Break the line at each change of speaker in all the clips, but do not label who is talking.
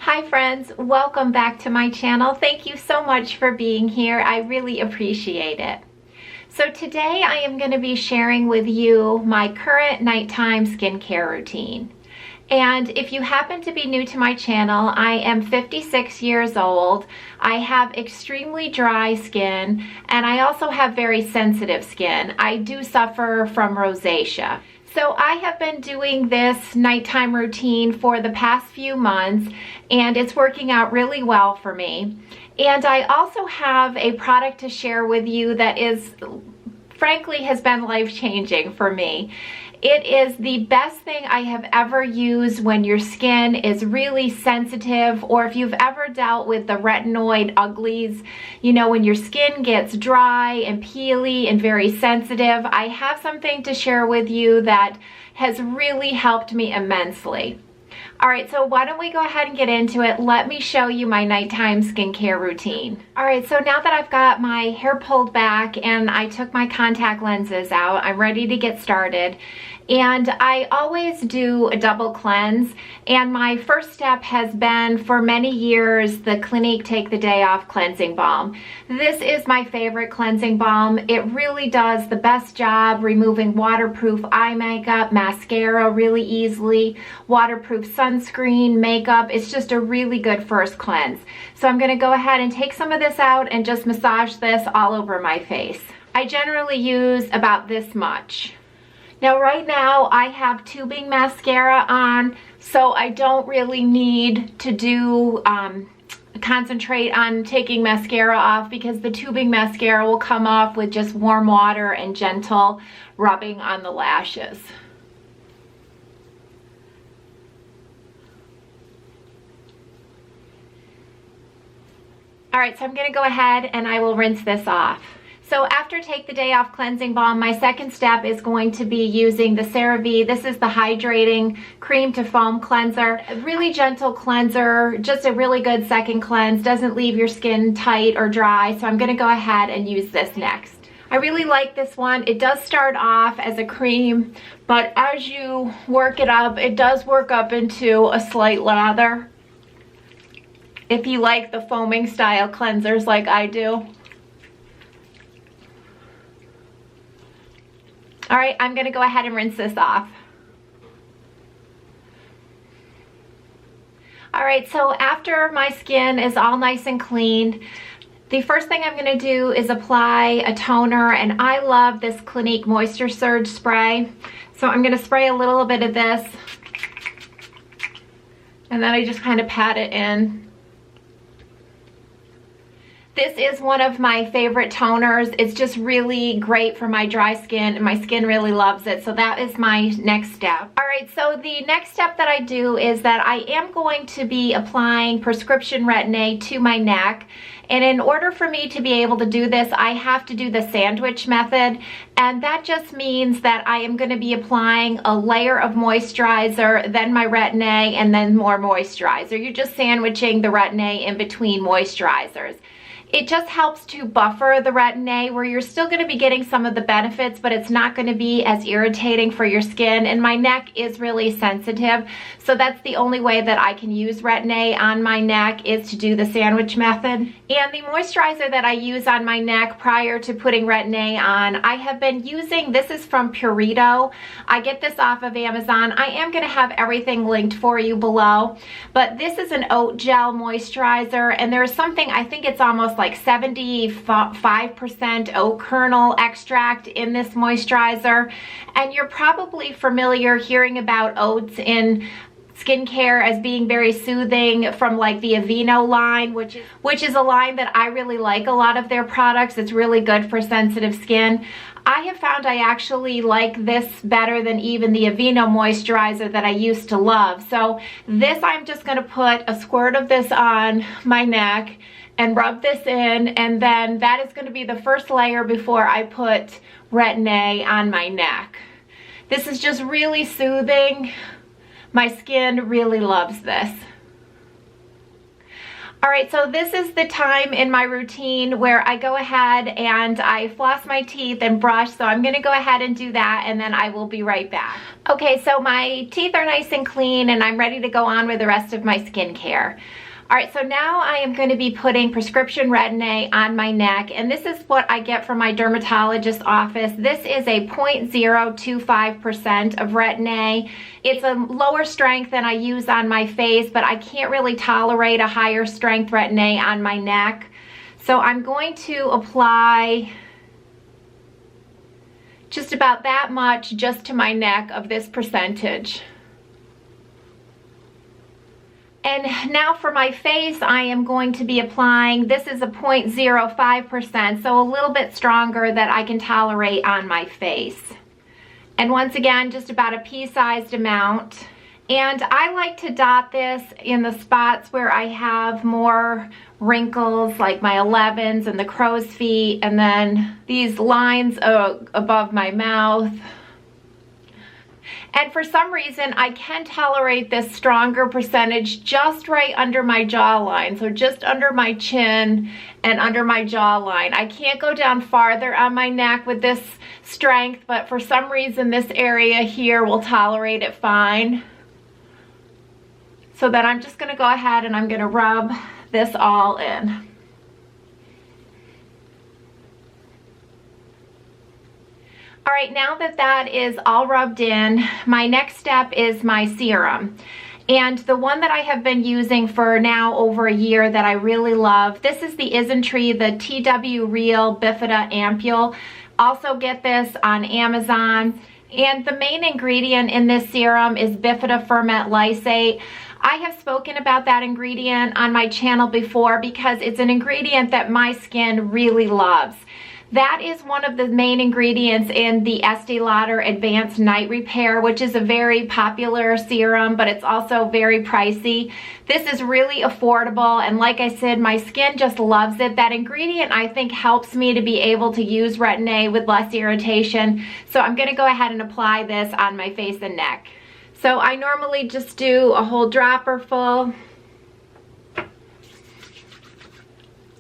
Hi friends, welcome back to my channel. Thank you so much for being here. I really appreciate it. So today I am going to be sharing with you my current nighttime skincare routine. And if you happen to be new to my channel, I am 56 years old. I have extremely dry skin and I also have very sensitive skin. I do suffer from rosacea. So I have been doing this nighttime routine for the past few months and it's working out really well for me. And I also have a product to share with you that frankly has been life-changing for me. It is the best thing I have ever used when your skin is really sensitive, or if you've ever dealt with the retinoid uglies, you know, when your skin gets dry and peely and very sensitive. I have something to share with you that has really helped me immensely. All right, so why don't we go ahead and get into it. Let me show you my nighttime skincare routine. All right, so now that I've got my hair pulled back and I took my contact lenses out, I'm ready to get started. And I always do a double cleanse, and my first step has been for many years the Clinque Take the Day Off Cleansing Balm. This is my favorite cleansing balm. It really does the best job removing waterproof eye makeup, mascara really easily, waterproof sunscreen, makeup. It's just a really good first cleanse. So I'm going to go ahead and take some of this out and just massage this all over my face. I generally use about this much. Now right now I have tubing mascara on, so I don't really need to concentrate on taking mascara off because the tubing mascara will come off with just warm water and gentle rubbing on the lashes. All right, so I'm gonna go ahead and I will rinse this off. So after Take the Day Off Cleansing Balm, my second step is going to be using the CeraVe. This is the Hydrating Cream to Foam Cleanser. A really gentle cleanser, just a really good second cleanse. Doesn't leave your skin tight or dry, so I'm gonna go ahead and use this next. I really like this one. It does start off as a cream, but as you work it up, it does work up into a slight lather. If you like the foaming style cleansers like I do. All right, I'm gonna go ahead and rinse this off. All right, so after my skin is all nice and clean, the first thing I'm gonna do is apply a toner, and I love this Clinique Moisture Surge Spray. So I'm gonna spray a little bit of this, and then I just kind of pat it in. This is one of my favorite toners. It's just really great for my dry skin, and my skin really loves it. So that is my next step. All right, so the next step that I do is that I am going to be applying prescription Retin A to my neck. And in order for me to be able to do this, I have to do the sandwich method. And that just means that I am going to be applying a layer of moisturizer, then my Retin A, and then more moisturizer. You're just sandwiching the Retin A in between moisturizers. It just helps to buffer the Retin A, where you're still going to be getting some of the benefits, but it's not going to be as irritating for your skin. And my neck is really sensitive, so that's the only way that I can use Retin A on my neck is to do the sandwich method. And the moisturizer that I use on my neck prior to putting Retin A on, I have been using, this is from Purito. I get this off of Amazon. I am going to have everything linked for you below, but this is an oat gel moisturizer, and there's something, I think it's almost like 75% oat kernel extract in this moisturizer. And you're probably familiar hearing about oats in skincare as being very soothing from like the Aveeno line, which is a line that I really like a lot of their products. It's really good for sensitive skin. I have found I actually like this better than even the Aveeno moisturizer that I used to love. So this, I'm just going to put a squirt of this on my neck and rub this in, and then that is going to be the first layer before I put Retin A on my neck. This is just really soothing. My skin really loves this. All right, so this is the time in my routine where I go ahead and I floss my teeth and brush. So I'm gonna go ahead and do that, and then I will be right back. Okay, so my teeth are nice and clean and I'm ready to go on with the rest of my skincare. All right, so now I am going to be putting prescription Retin A on my neck, and this is what I get from my dermatologist office. This is a 0.025% of Retin A. It's a lower strength than I use on my face, but I can't really tolerate a higher strength Retin A on my neck. So I'm going to apply just about that much just to my neck of this percentage. And now for my face, I am going to be applying, this is a 0.05%, so a little bit stronger that I can tolerate on my face. And once again, just about a pea-sized amount. And I like to dot this in the spots where I have more wrinkles, like my 11s and the crow's feet, and then these lines above my mouth. And for some reason, I can tolerate this stronger percentage just right under my jawline. So just under my chin and under my jawline. I can't go down farther on my neck with this strength, but for some reason, this area here will tolerate it fine. So then I'm just gonna go ahead and I'm gonna rub this all in. All right, now that that is all rubbed in, my next step is my serum. And the one that I have been using for now over a year that I really love, this is the Isntree, the TW Real Bifida Ampule. Also get this on Amazon. And the main ingredient in this serum is bifida ferment lysate. I have spoken about that ingredient on my channel before because it's an ingredient that my skin really loves. That is one of the main ingredients in the Estee Lauder Advanced Night Repair, which is a very popular serum, but it's also very pricey. This is really affordable, and like I said, my skin just loves it. That ingredient, I think, helps me to be able to use Retin A with less irritation. So I'm gonna go ahead and apply this on my face and neck. So I normally just do a whole dropper full,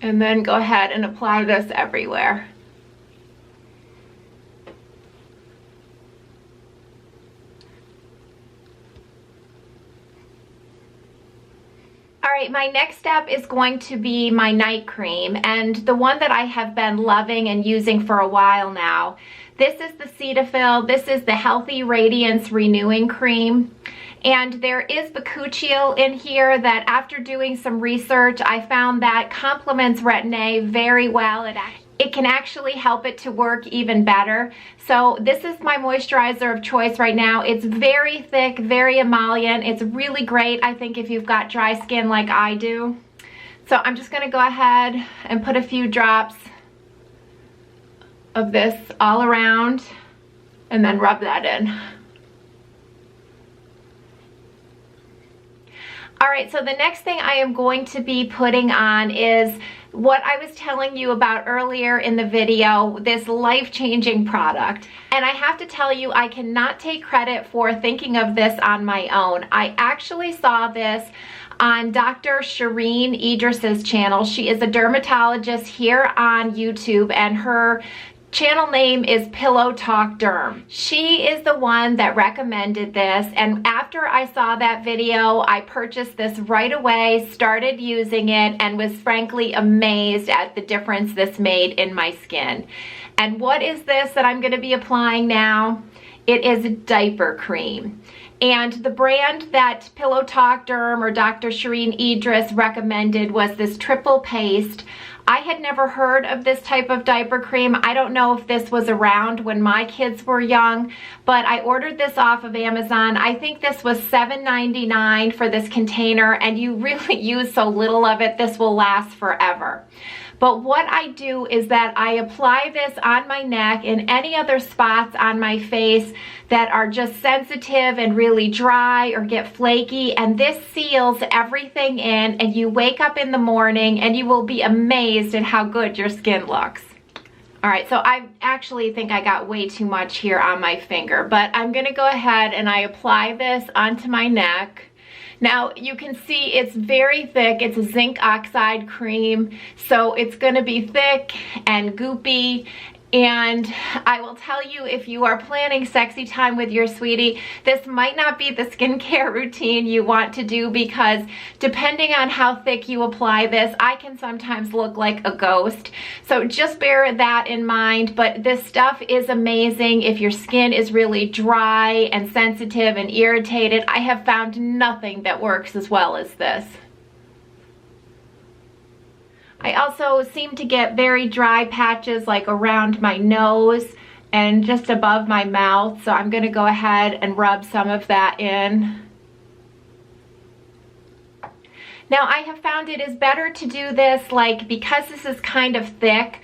and then go ahead and apply this everywhere. All right, my next step is going to be my night cream, and the one that I have been loving and using for a while now. This is the Cetaphil. This is the Healthy Radiance Renewing Cream. And there is bakuchiol in here that after doing some research, I found that complements Retin A very well. It can actually help it to work even better. So this is my moisturizer of choice right now. It's very thick, very emollient. It's really great, I think, if you've got dry skin like I do. So I'm just gonna go ahead and put a few drops of this all around and then rub that in. All right, so the next thing I am going to be putting on is what I was telling you about earlier in the video, this life-changing product. And I have to tell you, I cannot take credit for thinking of this on my own. I actually saw this on Dr. Shereen Idriss's channel. She is a dermatologist here on YouTube, and her channel name is Pillow Talk Derm. She is the one that recommended this, and after I saw that video, I purchased this right away, started using it, and was frankly amazed at the difference this made in my skin. And what is this that I'm going to be applying now? It is diaper cream. And the brand that Pillow Talk Derm or Dr. Shereen Idriss recommended was this triple paste. I had never heard of this type of diaper cream. I don't know if this was around when my kids were young, but I ordered this off of Amazon. I think this was $7.99 for this container, and you really use so little of it, this will last forever. But what I do is that I apply this on my neck and any other spots on my face that are just sensitive and really dry or get flaky, and this seals everything in, and you wake up in the morning and you will be amazed at how good your skin looks. All right, so I actually think I got way too much here on my finger, but I'm gonna go ahead and I apply this onto my neck. Now you can see it's very thick. It's a zinc oxide cream, so it's going to be thick and goopy. And I will tell you, if you are planning sexy time with your sweetie, this might not be the skincare routine you want to do, because depending on how thick you apply this, I can sometimes look like a ghost. So just bear that in mind. But this stuff is amazing if your skin is really dry and sensitive and irritated. I have found nothing that works as well as this. I also seem to get very dry patches like around my nose and just above my mouth, so I'm going to go ahead and rub some of that in. Now I have found it is better to do this, like, because this is kind of thick,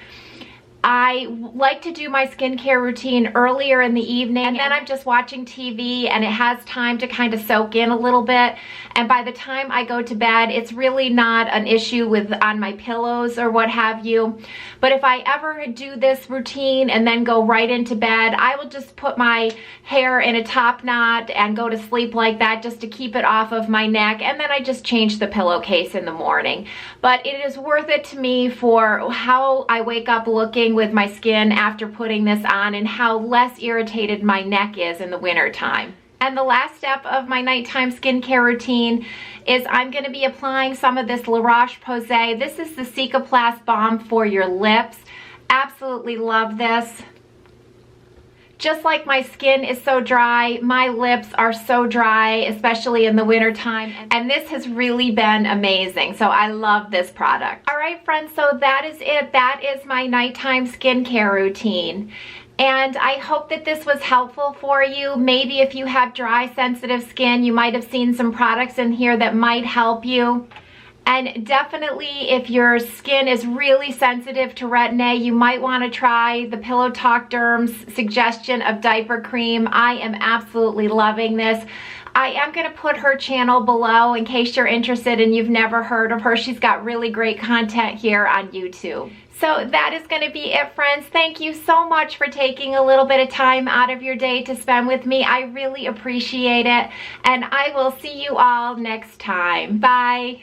I like to do my skincare routine earlier in the evening, and then I'm just watching TV and it has time to kind of soak in a little bit. And by the time I go to bed, it's really not an issue with on my pillows or what have you. But if I ever do this routine and then go right into bed, I will just put my hair in a top knot and go to sleep like that, just to keep it off of my neck. And then I just change the pillowcase in the morning. But it is worth it to me for how I wake up looking with my skin after putting this on, and how less irritated my neck is in the winter time. And the last step of my nighttime skincare routine is I'm going to be applying some of this LaRoche Posay. This is the Cicaplast Balm for your lips. Absolutely love this. Just like my skin is so dry, my lips are so dry, especially in the winter time. And this has really been amazing. So I love this product. All right, friends, so that is it. That is my nighttime skincare routine. And I hope that this was helpful for you. Maybe if you have dry, sensitive skin, you might have seen some products in here that might help you. And definitely, if your skin is really sensitive to Retin A, you might want to try the Pillow Talk Derm's suggestion of diaper cream. I am absolutely loving this. I am going to put her channel below in case you're interested and you've never heard of her. She's got really great content here on YouTube. So that is going to be it, friends. Thank you so much for taking a little bit of time out of your day to spend with me. I really appreciate it. And I will see you all next time. Bye.